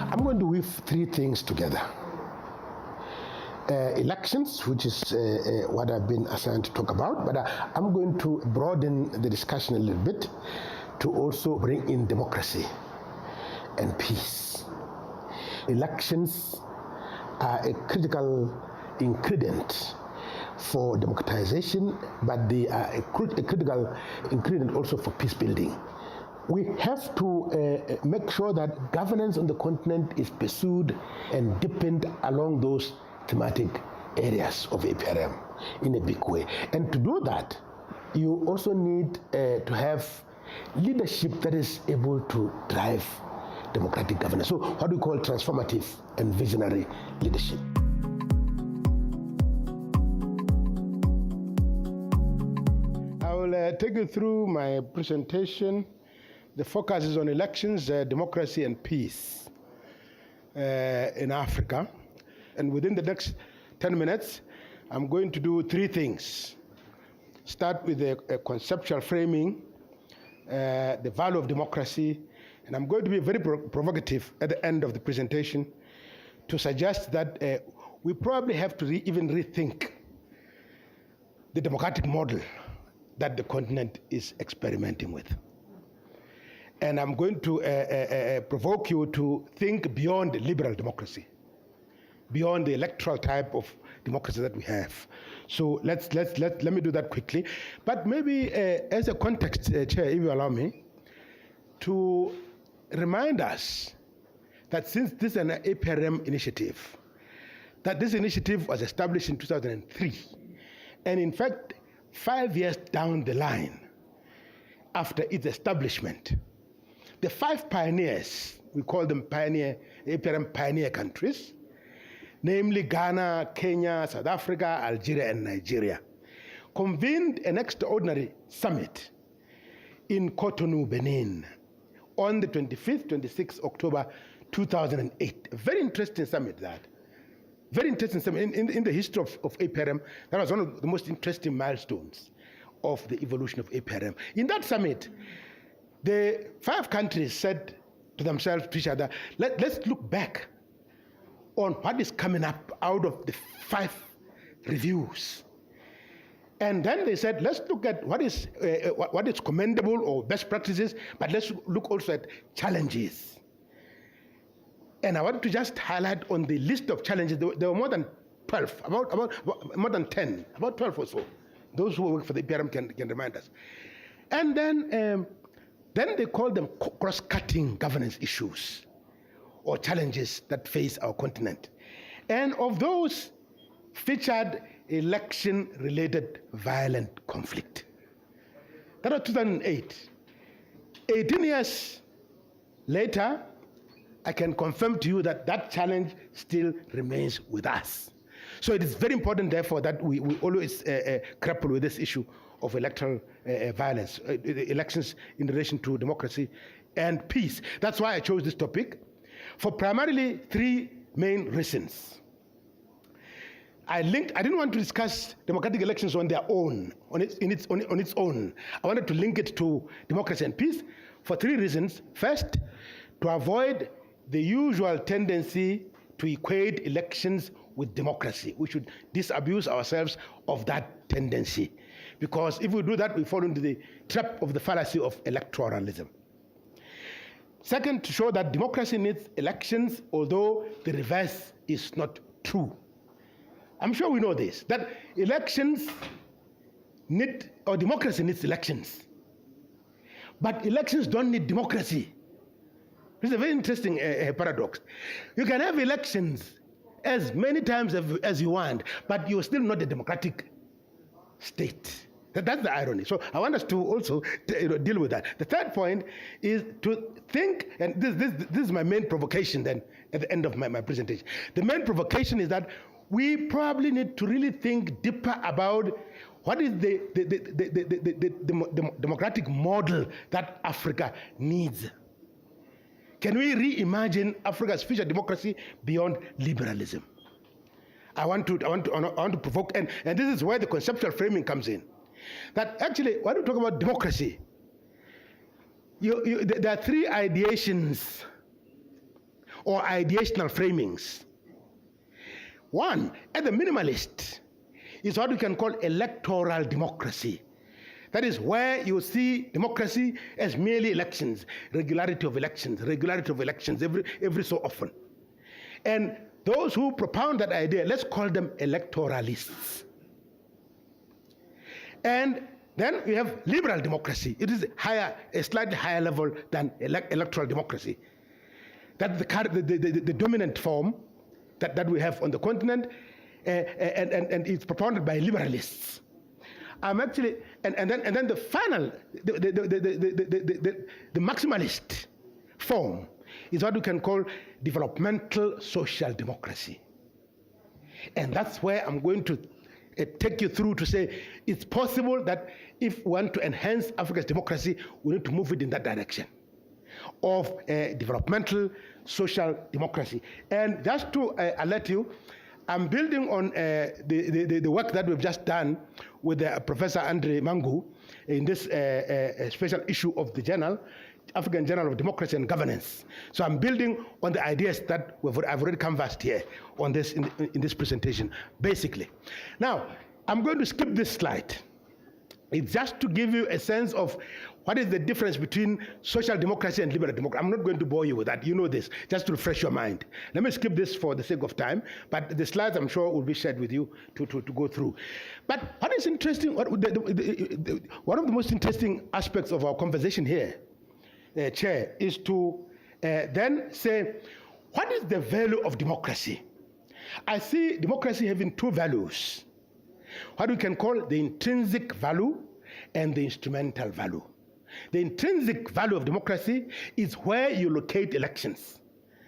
I'm going to weave three things together. Elections, which is what I've been assigned to talk about, but I'm going to broaden the discussion a little bit to also bring in democracy and peace. Elections are a critical ingredient for democratization, but they are a critical ingredient also for peace building. We have to make sure that governance on the continent is pursued and deepened along those thematic areas of APRM in a big way. And to do that, you also need to have leadership that is able to drive democratic governance. So what do we call transformative and visionary leadership? I will take you through my presentation. The focus is on elections, democracy, and peace in Africa. And within the next 10 minutes, I'm going to do three things. Start with a conceptual framing, the value of democracy, and I'm going to be very provocative at the end of the presentation to suggest that we probably have to even rethink the democratic model that the continent is experimenting with. And I'm going to provoke you to think beyond liberal democracy, beyond the electoral type of democracy that we have. So let me do that quickly. But maybe as a context, Chair, if you allow me, to remind us that since this is an APRM initiative, that this initiative was established in 2003. And in fact, 5 years down the line, after its establishment, the 5 pioneers, we call them APRM pioneer countries, namely Ghana, Kenya, South Africa, Algeria, and Nigeria, convened an extraordinary summit in Cotonou, Benin, on the 25th, 26th October 2008. A very interesting summit, that. Very interesting summit. In the history of APRM, that was one of the most interesting milestones of the evolution of APRM. In that summit, the 5 countries said to themselves, to each other, let's look back on what is coming up out of the 5 reviews. And then they said, let's look at what is commendable or best practices, but let's look also at challenges. And I want to just highlight on the list of challenges, there were more than 12, about more than 10, about 12 or so. Those who work for the APRM can remind us. And then they call them cross-cutting governance issues or challenges that face our continent. And of those featured election-related violent conflict. That was 2008. 18 years later, I can confirm to you that that challenge still remains with us. So it is very important, therefore, that we always grapple with this issue of electoral violence, elections in relation to democracy and peace. That's why I chose this topic, for primarily 3 main reasons. I didn't want to discuss democratic elections on their own, on its own. I wanted to link it to democracy and peace for 3 reasons. First, to avoid the usual tendency to equate elections with democracy. We should disabuse ourselves of that tendency, because if we do that, we fall into the trap of the fallacy of electoralism. Second, to show that democracy needs elections, although the reverse is not true. I'm sure we know this, that democracy needs elections. But elections don't need democracy. This is a very interesting paradox. You can have elections as many times as you want, but you're still not a democratic state. That's the irony. So I want us to also deal with that. The third point is to think, and this is my main provocation then at the end of my presentation. The main provocation is that we probably need to really think deeper about what is the democratic model that Africa needs. Can we reimagine Africa's future democracy beyond liberalism? I want to provoke, and this is where the conceptual framing comes in. That actually, when we talk about democracy, there are 3 ideations or ideational framings. One, at the minimalist, is what we can call electoral democracy. That is where you see democracy as merely elections, regularity of elections every so often. And those who propound that idea, let's call them electoralists. And then we have liberal democracy. It is a slightly higher level than electoral democracy. That's the dominant form that we have on the continent, and it's propounded by liberalists. Actually, and then the final, the maximalist form is what we can call developmental social democracy. And that's where I'm going to take you through to say it's possible that if we want to enhance Africa's democracy, we need to move it in that direction of developmental social democracy. And just to alert you, I'm building on the work that we've just done with Professor Andre Mangu in this special issue of the journal, African Journal of Democracy and Governance. So I'm building on the ideas that I've already canvassed here on this in this presentation, basically. Now, I'm going to skip this slide. It's just to give you a sense of what is the difference between social democracy and liberal democracy. I'm not going to bore you with that. You know this, just to refresh your mind. Let me skip this for the sake of time, but the slides I'm sure will be shared with you to go through. But what is interesting, one of the most interesting aspects of our conversation here, Chair, is to then say, what is the value of democracy? I see democracy having two values, what we can call the intrinsic value and the instrumental value. The intrinsic value of democracy is where you locate elections.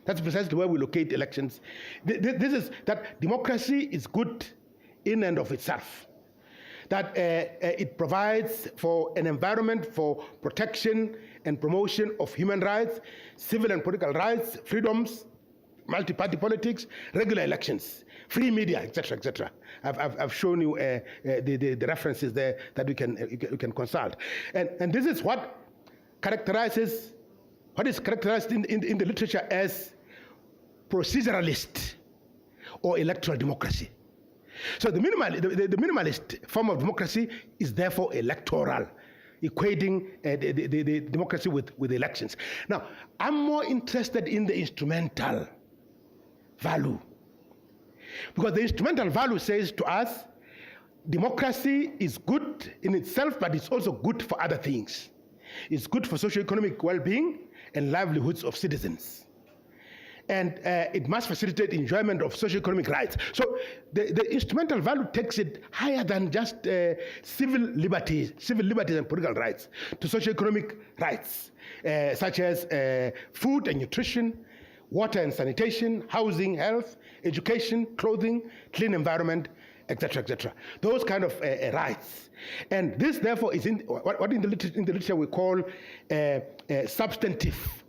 That's precisely where we locate elections. This is that democracy is good in and of itself. That it provides for an environment for protection and promotion of human rights, civil and political rights, freedoms, multi-party politics, regular elections, free media, etc., etc. I've shown you the references there that you can consult, and this is what characterizes what is characterized in the literature as proceduralist or electoral democracy. So the minimalist form of democracy is therefore electoral, equating the democracy with elections. Now, I'm more interested in the instrumental value, because the instrumental value says to us, democracy is good in itself, but it's also good for other things. It's good for socio-economic well-being and livelihoods of citizens. And it must facilitate enjoyment of socio-economic rights. So the instrumental value takes it higher than just civil liberties and political rights, to socio-economic rights, such as food and nutrition, water and sanitation, housing, health, education, clothing, clean environment, etc., etc. Those kind of rights. And this, therefore, is what in the literature we call substantive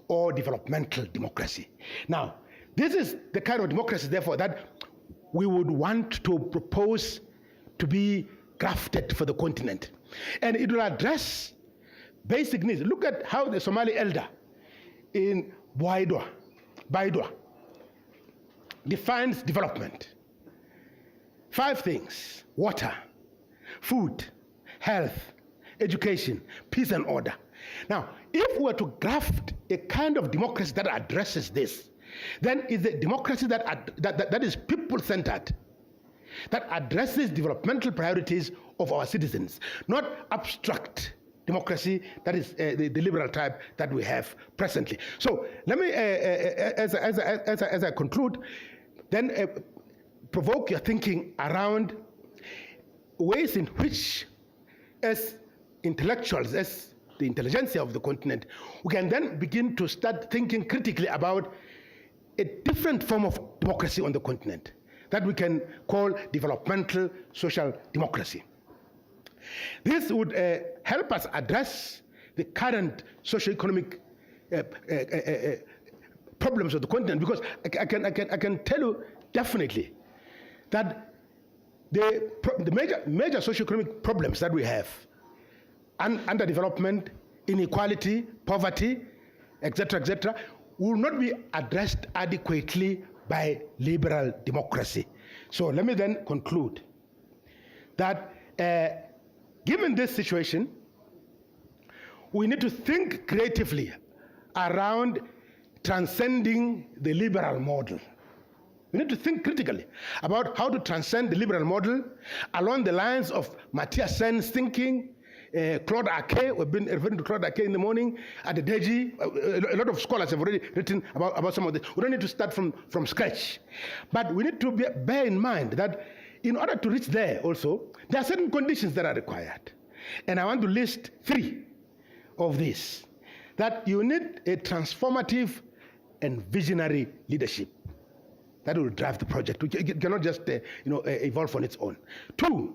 or developmental democracy. Now, this is the kind of democracy, therefore, that we would want to propose to be crafted for the continent. And it will address basic needs. Look at how the Somali elder in Baidwa defines development. 5 things: water, food, health, education, peace and order. Now, if we were to graft a kind of democracy that addresses this, then it's a democracy that is people-centered, that addresses developmental priorities of our citizens, not abstract democracy that is the liberal type that we have presently. So let me, as I conclude, then provoke your thinking around ways in which, as intellectuals, as the intelligentsia of the continent, we can then begin to start thinking critically about a different form of democracy on the continent that we can call developmental social democracy. This would help us address the current socio-economic problems of the continent, because I can tell you definitely that the major socio-economic problems that we have, underdevelopment, inequality, poverty, etc., etc., will not be addressed adequately by liberal democracy. So let me then conclude that given this situation, we need to think creatively around transcending the liberal model. We need to think critically about how to transcend the liberal model along the lines of Matthias Sen's thinking, Claude Ake. We've been referring to Claude Ake in the morning, at the Deji. A lot of scholars have already written about some of this. We don't need to start from scratch. But we need to bear in mind that in order to reach there also, there are certain conditions that are required. And I want to list 3 of these. That you need a transformative and visionary leadership that will drive the project. It cannot just evolve on its own. 2,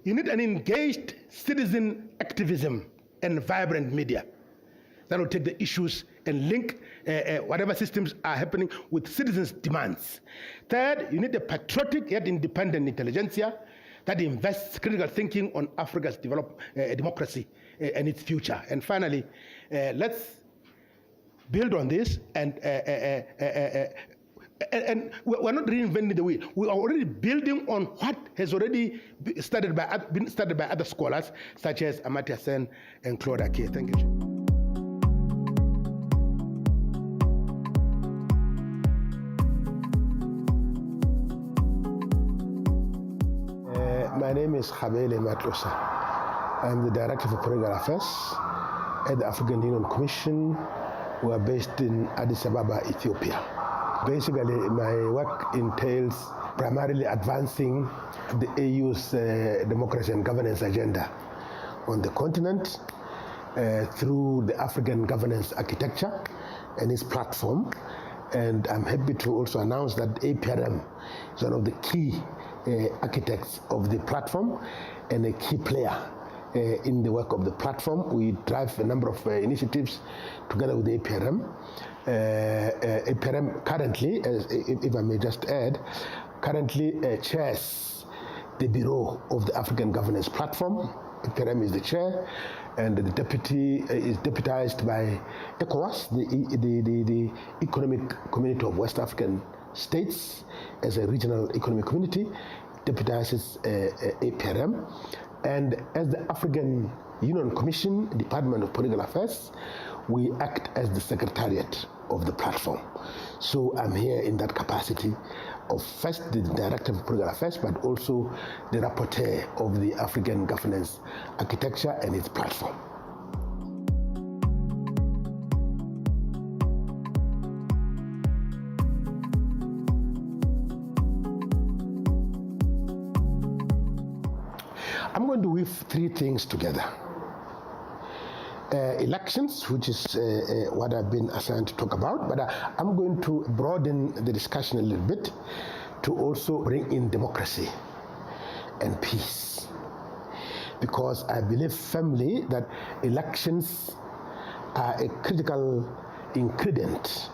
you need an engaged citizen activism and vibrant media that will take the issues and link whatever systems are happening with citizens' demands. 3rd, you need a patriotic yet independent intelligentsia that invests critical thinking on Africa's democracy and its future. And finally, let's build on this and we're not reinventing the wheel. We are already building on what has already been started by other scholars, such as Amartya Sen and Claude Ake. Thank you. My name is Khabela Matlosa. I'm the Director for Political Affairs at the African Union Commission. We are based in Addis Ababa, Ethiopia. Basically, my work entails primarily advancing the AU's democracy and governance agenda on the continent through the African governance architecture and its platform. And I'm happy to also announce that APRM is one of the key architects of the platform and a key player in the work of the platform. We drive a number of initiatives together with the APRM. APRM currently, if I may just add, currently chairs the Bureau of the African Governance Platform. APRM is the chair, and the deputy is deputized by AGOSS, the Economic Community of West African States, as a regional economic community, deputizes APRM. And as the African Union Commission, Department of Political Affairs, we act as the Secretariat of the platform. So I'm here in that capacity of first the Director of Political Affairs, but also the rapporteur of the African governance architecture and its platform. I'm going to weave 3 things together. Elections, which is what I've been assigned to talk about, but I'm going to broaden the discussion a little bit to also bring in democracy and peace. Because I believe firmly that elections are a critical ingredient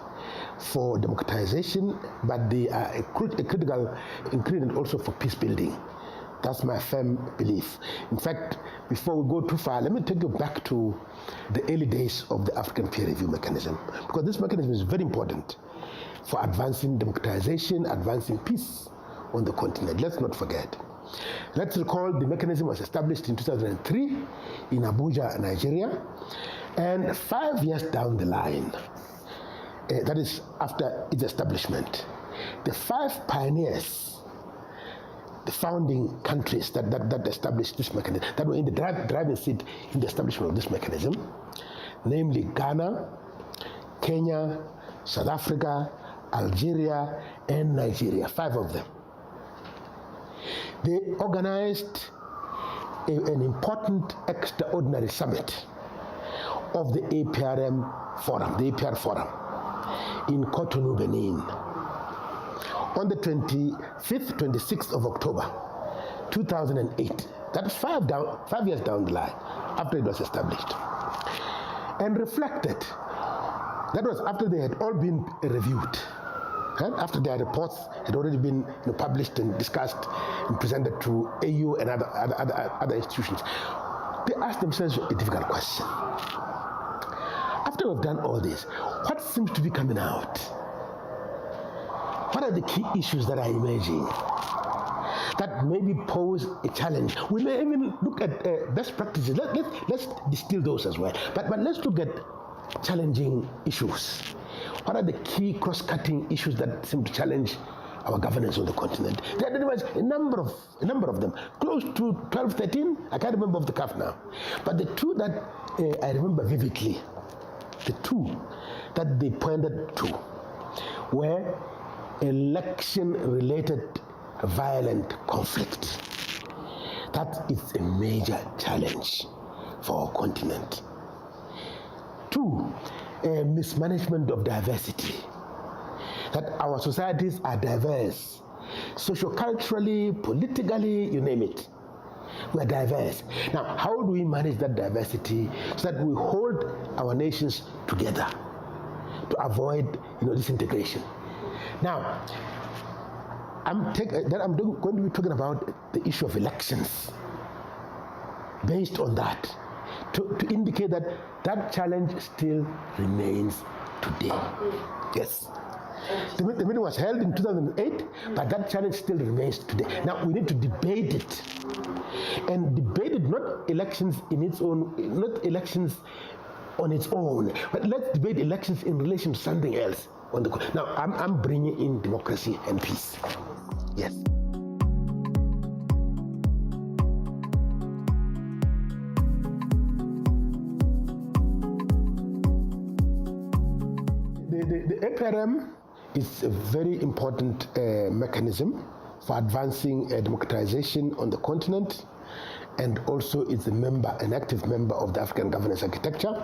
for democratization, but they are a critical ingredient also for peace building. That's my firm belief. In fact, before we go too far, let me take you back to the early days of the African peer review mechanism, because this mechanism is very important for advancing democratization, advancing peace on the continent. Let's not forget. Let's recall the mechanism was established in 2003 in Abuja, Nigeria, and 5 years down the line, that is after its establishment, the 5 pioneers, the founding countries that established this mechanism, that were in the driving seat in the establishment of this mechanism, namely Ghana, Kenya, South Africa, Algeria, and Nigeria, 5 of them. They organized an important extraordinary summit of the APRM Forum, the APR Forum, in Cotonou, Benin, on the 25th, 26th of October, 2008. That's 5 years down the line after it was established. And reflected, that was after they had all been reviewed, after their reports had already been published and discussed and presented to AU and other institutions. They asked themselves a difficult question. After after we've done all this, what seems to be coming out? What are the key issues that are emerging that maybe pose a challenge? We may even look at best practices. Let's distill those as well. But let's look at challenging issues. What are the key cross-cutting issues that seem to challenge our governance on the continent? There was a number of them, close to 12, 13. I can't remember off the cuff now. But the two that I remember vividly, the two that they pointed to were election-related violent conflict. That is a major challenge for our continent. Two, mismanagement of diversity. That our societies are diverse, socio-culturally, politically, you name it. We are diverse. Now, how do we manage that diversity so that we hold our nations together to avoid, disintegration? Now, I'm going to be talking about the issue of elections based on that, to indicate that challenge still remains today. Yes. The meeting was held in 2008, but that challenge still remains today. Now, we need to debate it. And debate it, not elections in its own, not elections on its own, but let's debate elections in relation to something else. Now, I'm bringing in democracy and peace. Yes. The APRM is a very important mechanism for advancing democratization on the continent, and also it's an active member of the African governance architecture.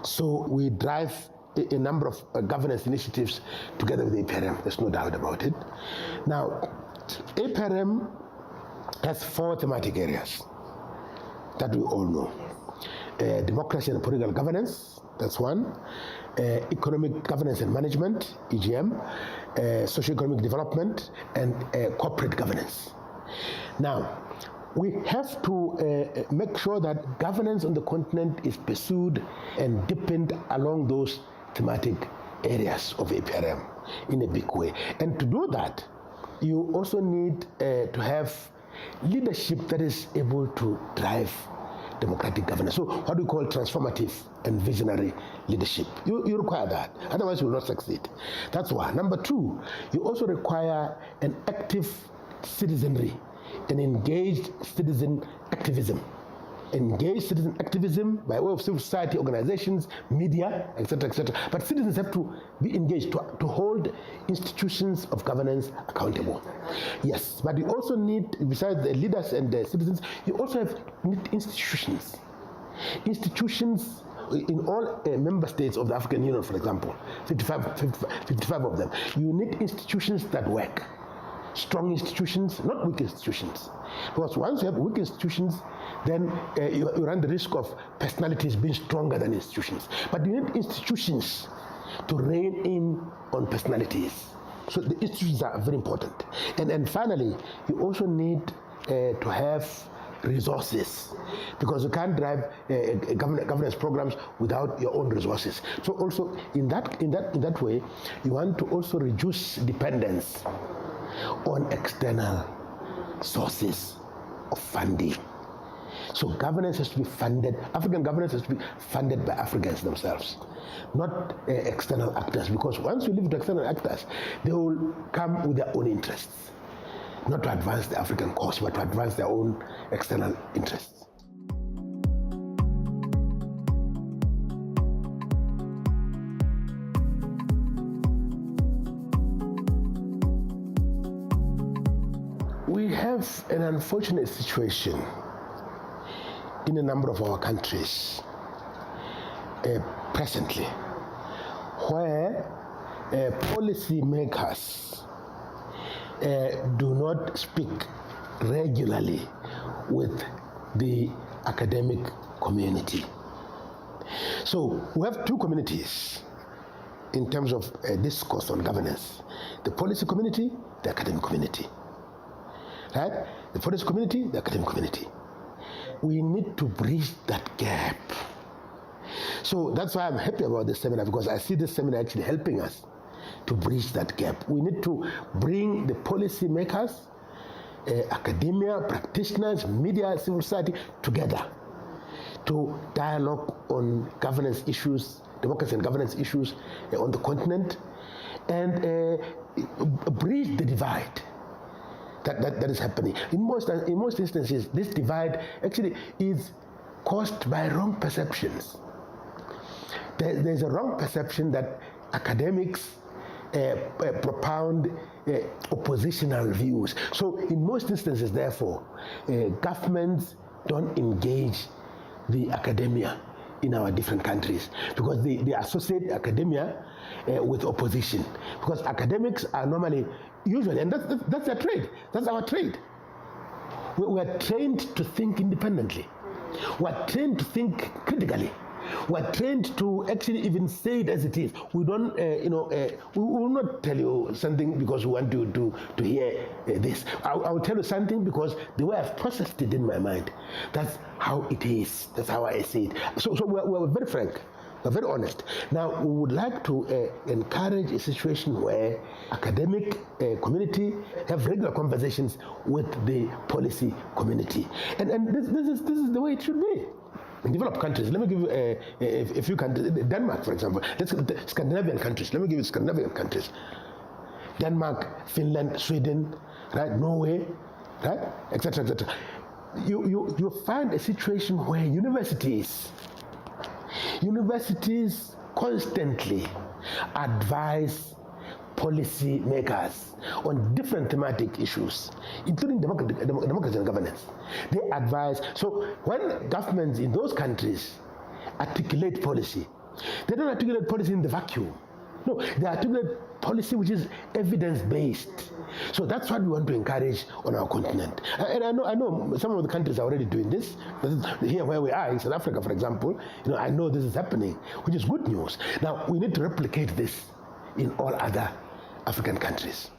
So we drive a number of governance initiatives together with the APRM. There's no doubt about it. Now, APRM has 4 thematic areas that we all know. Democracy and political governance, that's one. Economic governance and management, EGM. Socio-economic development, and corporate governance. Now, we have to make sure that governance on the continent is pursued and deepened along those thematic areas of APRM in a big way. And to do that, you also need to have leadership that is able to drive democratic governance. So what do we call transformative and visionary leadership? You require that, otherwise you will not succeed. That's one. Number 2, you also require an active citizenry, an engaged citizen activism. Engaged citizen activism by way of civil society organizations, media, etc., etc. But citizens have to be engaged to hold institutions of governance accountable. Yes, but you also need, besides the leaders and the citizens, you also need institutions. Institutions in all member states of the African Union, for example, 55 of them. You need institutions that work. Strong institutions, not weak institutions. Because once you have weak institutions, then you run the risk of personalities being stronger than institutions. But you need institutions to rein in on personalities. So the institutions are very important. And finally, you also need to have resources, because you can't drive governance programs without your own resources. So also in that way, you want to also reduce dependence on external sources of funding. So governance has to be funded, African governance has to be funded by Africans themselves, not external actors, because once you leave it to external actors, they will come with their own interests, not to advance the African cause, but to advance their own external interests. We have an unfortunate situation in a number of our countries presently, where policy makers do not speak regularly with the academic community. So we have 2 communities in terms of discourse on governance: the policy community, the academic community. Right? The policy community, the academic community. We need to bridge that gap So that's why I'm happy about this seminar, because I see this seminar actually helping us to bridge that gap. We need to bring the policy makers, academia, practitioners, media, civil society together to dialogue on governance issues, democracy and governance issues on the continent, and bridge the divide that is happening. In most instances, this divide actually is caused by wrong perceptions. There's a wrong perception that academics propound oppositional views. So in most instances, therefore, governments don't engage the academia in our different countries, because they associate academia with opposition, because academics are normally, usually, and that's their trade, that's our trade. We're trained to think independently. We're trained to think critically. We're trained to actually even say it as it is. We don't, we will not tell you something because we want you to hear this. I will tell you something because the way I've processed it in my mind, that's how it is. That's how I see it. So we're very frank. We're very honest. Now, we would like to encourage a situation where academic community have regular conversations with the policy community. And this is the way it should be. In developed countries, let me give you a few countries. Denmark, for example. Let's go to Scandinavian countries. Let me give you Scandinavian countries. Denmark, Finland, Sweden, right? Norway, right? Etc. etc. You find a situation where universities constantly advise policy makers on different thematic issues, including democracy and governance. They advise. So when governments in those countries articulate policy, they don't articulate policy in the vacuum. No, they articulate policy which is evidence-based. So that's what we want to encourage on our continent. And I know some of the countries are already doing this. Here where we are, in South Africa, for example, I know this is happening, which is good news. Now, we need to replicate this in all other African countries.